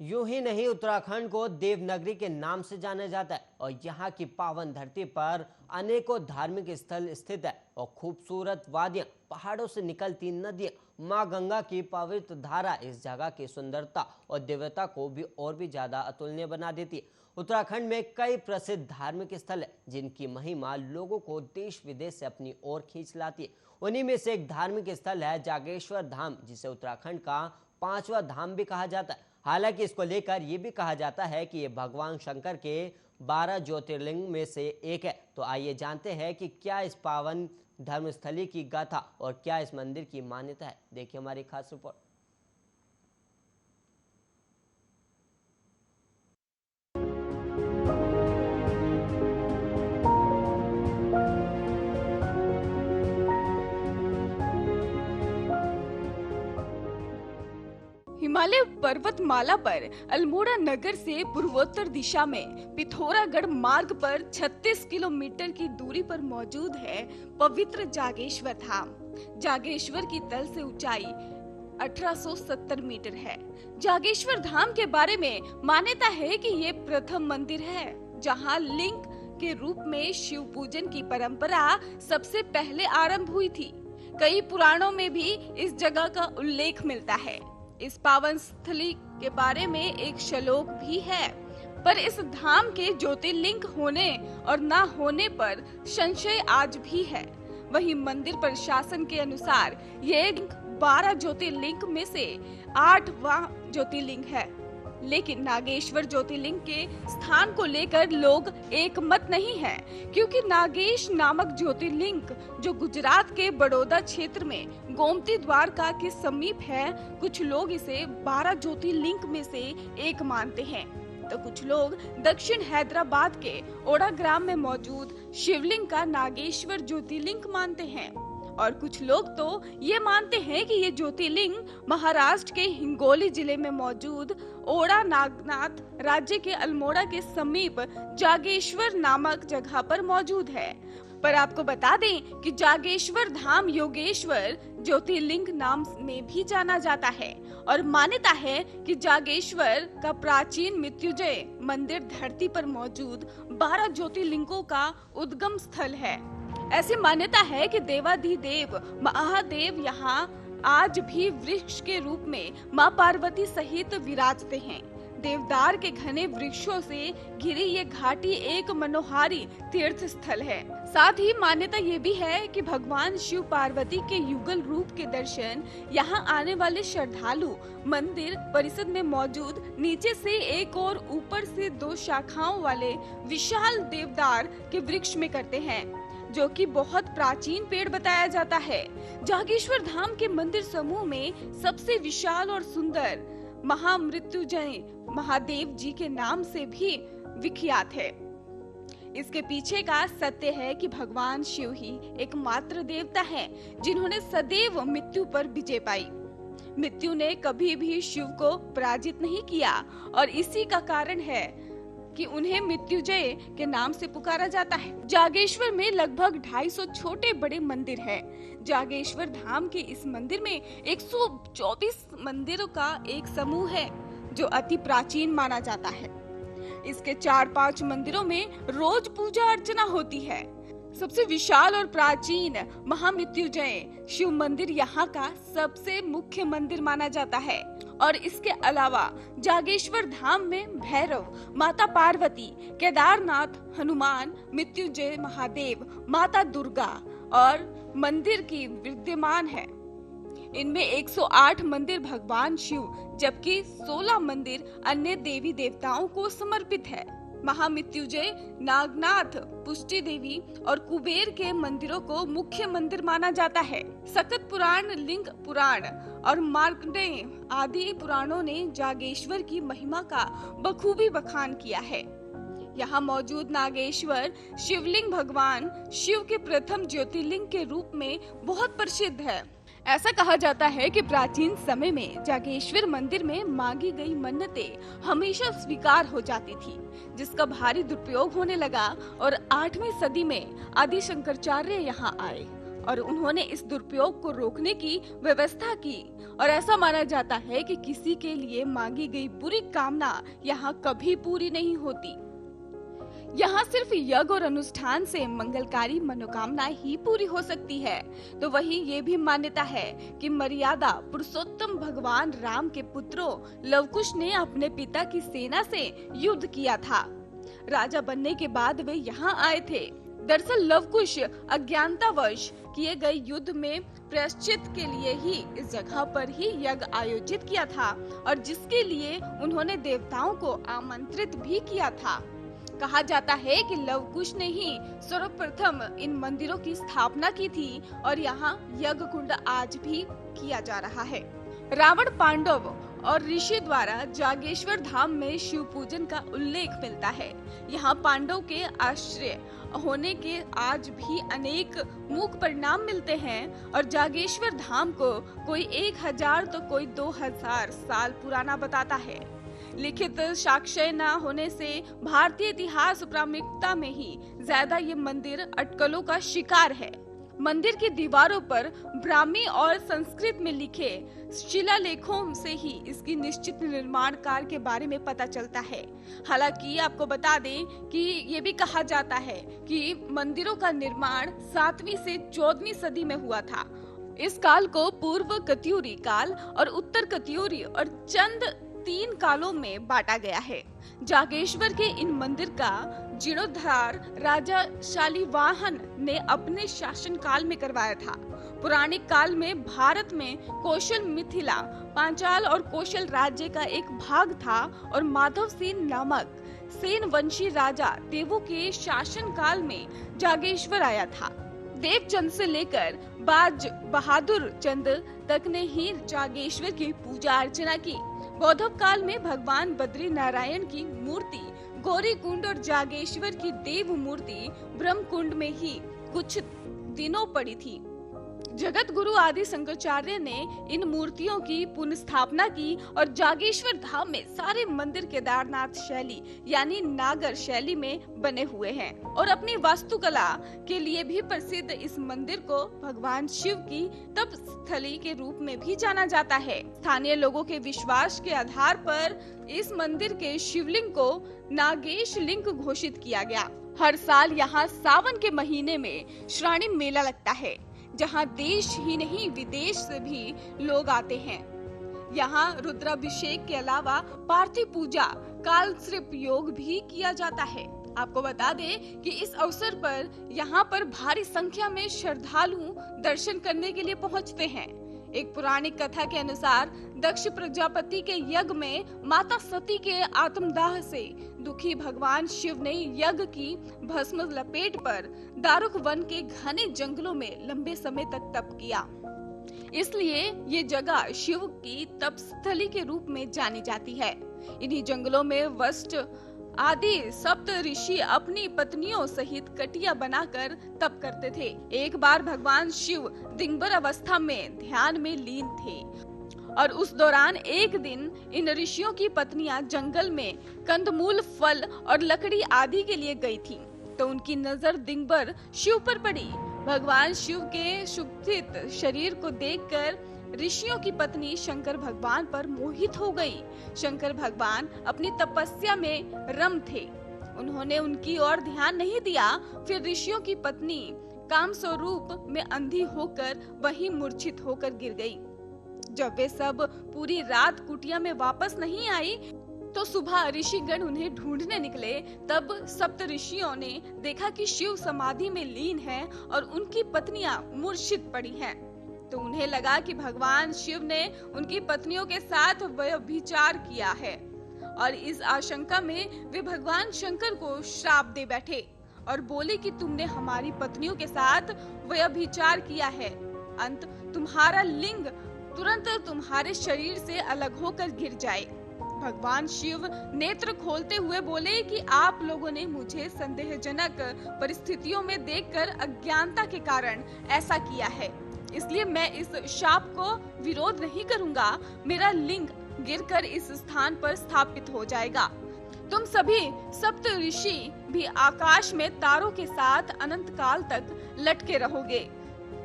यूं ही नहीं, उत्तराखंड को देवनगरी के नाम से जाना जाता है और यहाँ की पावन धरती पर अनेकों धार्मिक स्थल स्थित है और खूबसूरत वादियां, पहाड़ों से निकलती नदियां, माँ गंगा की पवित्र धारा इस जगह की सुंदरता और दिव्यता को भी और भी ज्यादा अतुलनीय बना देती है। उत्तराखंड में कई प्रसिद्ध धार्मिक स्थल है जिनकी महिमा लोगों को देश विदेश से अपनी ओर खींच लाती है। उन्हीं में से एक धार्मिक स्थल है जागेश्वर धाम, जिसे उत्तराखंड का 5वां धाम भी कहा जाता है। हालांकि इसको लेकर यह भी कहा जाता है कि यह भगवान शंकर के 12 ज्योतिर्लिंग में से एक है। तो आइए जानते हैं कि क्या इस पावन धर्मस्थली की गाथा और क्या इस मंदिर की मान्यता है। देखिए हमारी खास रिपोर्ट। हिमालय पर्वतमाला पर अल्मोड़ा नगर से पूर्वोत्तर दिशा में पिथौरागढ़ मार्ग पर 36 किलोमीटर की दूरी पर मौजूद है पवित्र जागेश्वर धाम। जागेश्वर की तल से ऊंचाई 1870 मीटर है। जागेश्वर धाम के बारे में मान्यता है कि ये प्रथम मंदिर है जहां लिंग के रूप में शिव पूजन की परंपरा सबसे पहले आरंभ हुई थी। कई पुराणों में भी इस जगह का उल्लेख मिलता है। इस पावन स्थली के बारे में एक श्लोक भी है, पर इस धाम के ज्योतिर्लिंग होने और ना होने पर संशय आज भी है। वहीं मंदिर प्रशासन के अनुसार ये 12 ज्योतिर्लिंग में से 8वां ज्योतिर्लिंग है, लेकिन नागेश्वर ज्योतिर्लिंग के स्थान को लेकर लोग एक मत नहीं है, क्योंकि नागेश नामक ज्योतिर्लिंग जो गुजरात के बड़ौदा क्षेत्र में गोमती द्वारका के समीप है, कुछ लोग इसे 12 ज्योतिर्लिंग में से एक मानते हैं, तो कुछ लोग दक्षिण हैदराबाद के ओड़ा ग्राम में मौजूद शिवलिंग का नागेश्वर ज्योतिर्लिंग मानते हैं। और कुछ लोग तो ये मानते हैं कि ये ज्योतिर्लिंग महाराष्ट्र के हिंगोली जिले में मौजूद ओड़ा नागनाथ राज्य के अल्मोड़ा के समीप जागेश्वर नामक जगह पर मौजूद है। पर आपको बता दें कि जागेश्वर धाम योगेश्वर ज्योतिर्लिंग नाम में भी जाना जाता है और मान्यता है कि जागेश्वर का प्राचीन मृत्युंजय मंदिर धरती पर मौजूद 12 ज्योतिर्लिंगों का उद्गम स्थल है। ऐसी मान्यता है कि देवाधिदेव महादेव यहाँ आज भी वृक्ष के रूप में माँ पार्वती सहित विराजते हैं। देवदार के घने वृक्षों से घिरी ये घाटी एक मनोहारी तीर्थ स्थल है। साथ ही मान्यता ये भी है कि भगवान शिव पार्वती के युगल रूप के दर्शन यहाँ आने वाले श्रद्धालु मंदिर परिसर में मौजूद नीचे से एक और ऊपर से 2 शाखाओं वाले विशाल देवदार के वृक्ष में करते हैं, जो कि बहुत प्राचीन पेड़ बताया जाता है। जागेश्वर धाम के मंदिर समूह में सबसे विशाल और सुंदर महामृत्युंजय महादेव जी के नाम से भी विख्यात है। इसके पीछे का सत्य है कि भगवान शिव ही एकमात्र देवता हैं जिन्होंने सदैव मृत्यु पर विजय पाई। मृत्यु ने कभी भी शिव को पराजित नहीं किया और इसी का कारण है कि उन्हें मृत्युंजय के नाम से पुकारा जाता है। जागेश्वर में लगभग 250 छोटे बड़े मंदिर हैं। जागेश्वर धाम के इस मंदिर में 124 मंदिरों का एक समूह है जो अति प्राचीन माना जाता है। इसके 4-5 मंदिरों में रोज पूजा अर्चना होती है। सबसे विशाल और प्राचीन महामृत्युंजय शिव मंदिर यहाँ का सबसे मुख्य मंदिर माना जाता है और इसके अलावा जागेश्वर धाम में भैरव, माता पार्वती, केदारनाथ, हनुमान, मृत्युंजय महादेव, माता दुर्गा और मंदिर की विद्यमान है। इनमें 108 मंदिर भगवान शिव जबकि 16 मंदिर अन्य देवी देवताओं को समर्पित है। महामृत्युंजय, नागनाथ, पुष्टि देवी और कुबेर के मंदिरों को मुख्य मंदिर माना जाता है। सकत पुराण, लिंग पुराण और मार्कंडेय आदि पुराणों ने जागेश्वर की महिमा का बखूबी बखान किया है। यहाँ मौजूद नागेश्वर शिवलिंग भगवान शिव के प्रथम ज्योतिर्लिंग के रूप में बहुत प्रसिद्ध है। ऐसा कहा जाता है कि प्राचीन समय में जागेश्वर मंदिर में मांगी गई मन्नतें हमेशा स्वीकार हो जाती थी, जिसका भारी दुरुपयोग होने लगा और 8वीं सदी में आदि शंकराचार्य यहाँ आए और उन्होंने इस दुरुपयोग को रोकने की व्यवस्था की। और ऐसा माना जाता है कि किसी के लिए मांगी गई बुरी कामना यहाँ कभी पूरी नहीं होती। यहाँ सिर्फ यज्ञ और अनुष्ठान से मंगलकारी मनोकामना ही पूरी हो सकती है। तो वहीं ये भी मान्यता है कि मर्यादा पुरुषोत्तम भगवान राम के पुत्रों लवकुश ने अपने पिता की सेना से युद्ध किया था। राजा बनने के बाद वे यहाँ आए थे। दरअसल लवकुश अज्ञानतावश किए गए युद्ध में प्रायश्चित के लिए ही इस जगह पर ही यज्ञ आयोजित किया था और जिसके लिए उन्होंने देवताओं को आमंत्रित भी किया था। कहा जाता है कि लवकुश ने ही सर्वप्रथम इन मंदिरों की स्थापना की थी और यहाँ यज्ञ कुंड आज भी किया जा रहा है। रावण, पांडव और ऋषि द्वारा जागेश्वर धाम में शिव पूजन का उल्लेख मिलता है। यहाँ पांडव के आश्रय होने के आज भी अनेक मुख परिणाम मिलते हैं और जागेश्वर धाम को कोई 1000 तो कोई 2000 साल पुराना बताता है। लिखित साक्ष्य न होने से भारतीय इतिहास प्रामाणिकता में ही ज्यादा ये मंदिर अटकलों का शिकार है। मंदिर की दीवारों पर ब्राह्मी और संस्कृत में लिखे शिलालेखों से ही इसकी निश्चित निर्माण कार्य के बारे में पता चलता है। हालांकि आपको बता दें कि ये भी कहा जाता है कि मंदिरों का निर्माण 7वीं से 14वीं सदी में हुआ था। इस काल को पूर्व कत्यूरी काल और उत्तर कत्यूरी और चंद 3 कालों में बांटा गया है। जागेश्वर के इन मंदिर का जीर्णोद्धार राजा शालिवाहन ने अपने शासन काल में करवाया था। पुराणिक काल में भारत में कौशल, मिथिला, पांचाल और कौशल राज्य का एक भाग था और माधव सेन नामक सेन वंशी राजा देवों के शासन काल में जागेश्वर आया था। देवचंद से लेकर बाज बहादुर चंद तक ने ही जागेश्वर की पूजा अर्चना की। बौद्ध काल में भगवान बद्री नारायण की मूर्ति गौरी कुंड और जागेश्वर की देव मूर्ति ब्रह्म कुंड में ही कुछ दिनों पड़ी थी। जगत गुरु आदि शंकराचार्य ने इन मूर्तियों की पुनर्स्थापना की और जागेश्वर धाम में सारे मंदिर केदारनाथ शैली यानी नागर शैली में बने हुए हैं और अपनी वास्तुकला के लिए भी प्रसिद्ध इस मंदिर को भगवान शिव की तप स्थली के रूप में भी जाना जाता है। स्थानीय लोगों के विश्वास के आधार पर इस मंदिर के शिवलिंग को नागेश लिंग घोषित किया गया। हर साल यहाँ सावन के महीने में श्रावणी मेला लगता है जहाँ देश ही नहीं विदेश से भी लोग आते हैं। यहाँ रुद्राभिषेक के अलावा पार्थिव पूजा, कालसर्प योग भी किया जाता है। आपको बता दें कि इस अवसर पर यहाँ पर भारी संख्या में श्रद्धालु दर्शन करने के लिए पहुँचते हैं। एक पौराणिक कथा के अनुसार दक्ष प्रजापति के यज्ञ में माता सती के आत्मदाह से दुखी भगवान शिव ने यज्ञ की भस्म लपेट पर दारुक वन के घने जंगलों में लंबे समय तक तप किया। इसलिए ये जगह शिव की तप स्थली के रूप में जानी जाती है। इन्हीं जंगलों में वशिष्ठ आदि सप्त ऋषि अपनी पत्नियों सहित कटिया बनाकर तप करते थे। एक बार भगवान शिव दिगंबर अवस्था में ध्यान में लीन थे और उस दौरान एक दिन इन ऋषियों की पत्नियां जंगल में कंदमूल, फल और लकड़ी आदि के लिए गई थीं। तो उनकी नजर दिगंबर शिव पर पड़ी। भगवान शिव के शुभित शरीर को देखकर ऋषियों की पत्नी शंकर भगवान पर मोहित हो गई। शंकर भगवान अपनी तपस्या में रम थे। उन्होंने उनकी ओर ध्यान नहीं दिया। फिर ऋषियों की पत्नी काम स्वरूप में अंधी होकर वहीं मूर्छित होकर गिर गई। जब वे सब पूरी रात कुटिया में वापस नहीं आई तो सुबह ऋषिगण उन्हें ढूंढने निकले। तब सप्त ऋषियों ने देखा कि शिव समाधि में लीन है और उनकी पत्नियां मूर्छित पड़ी हैं। तो उन्हें लगा कि भगवान शिव ने उनकी पत्नियों के साथ व्यभिचार किया है और इस आशंका में वे भगवान शंकर को श्राप दे बैठे और बोले कि तुमने हमारी पत्नियों के साथ व्यभिचार किया है। अंत तुम्हारा लिंग तुरंत तुम्हारे शरीर से अलग होकर गिर जाए। भगवान शिव नेत्र खोलते हुए बोले कि आप लोगों ने मुझे संदेहजनक परिस्थितियों में देखकर अज्ञानता के कारण ऐसा किया है, इसलिए मैं इस शाप को विरोध नहीं करूंगा। मेरा लिंग गिरकर इस स्थान पर स्थापित हो जाएगा। तुम सभी सप्त ऋषि भी आकाश में तारों के साथ अनंत काल तक लटके रहोगे।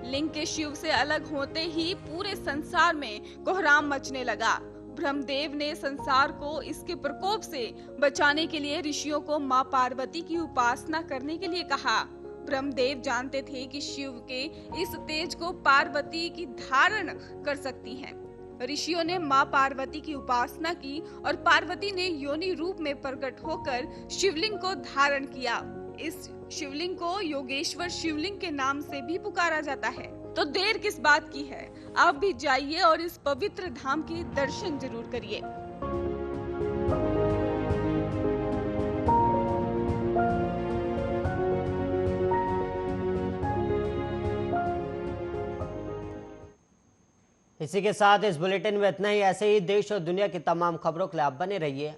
लिंग के शिव से अलग होते ही पूरे संसार में कोहराम मचने लगा। ब्रह्मदेव ने संसार को इसके प्रकोप से बचाने के लिए ऋषियों को मां पार्वती की उपासना करने के लिए कहा। ब्रह्मदेव जानते थे कि शिव के इस तेज को पार्वती की धारण कर सकती हैं। ऋषियों ने मां पार्वती की उपासना की और पार्वती ने योनि रूप में प्रकट होकर शिवलिंग को धारण किया। इस शिवलिंग को योगेश्वर शिवलिंग के नाम से भी पुकारा जाता है। तो देर किस बात की है, आप भी जाइए और इस पवित्र धाम के दर्शन जरूर करिए। इसी के साथ इस बुलेटिन में इतना ही। ऐसे ही देश और दुनिया की तमाम खबरों के लिए आप बने रहिए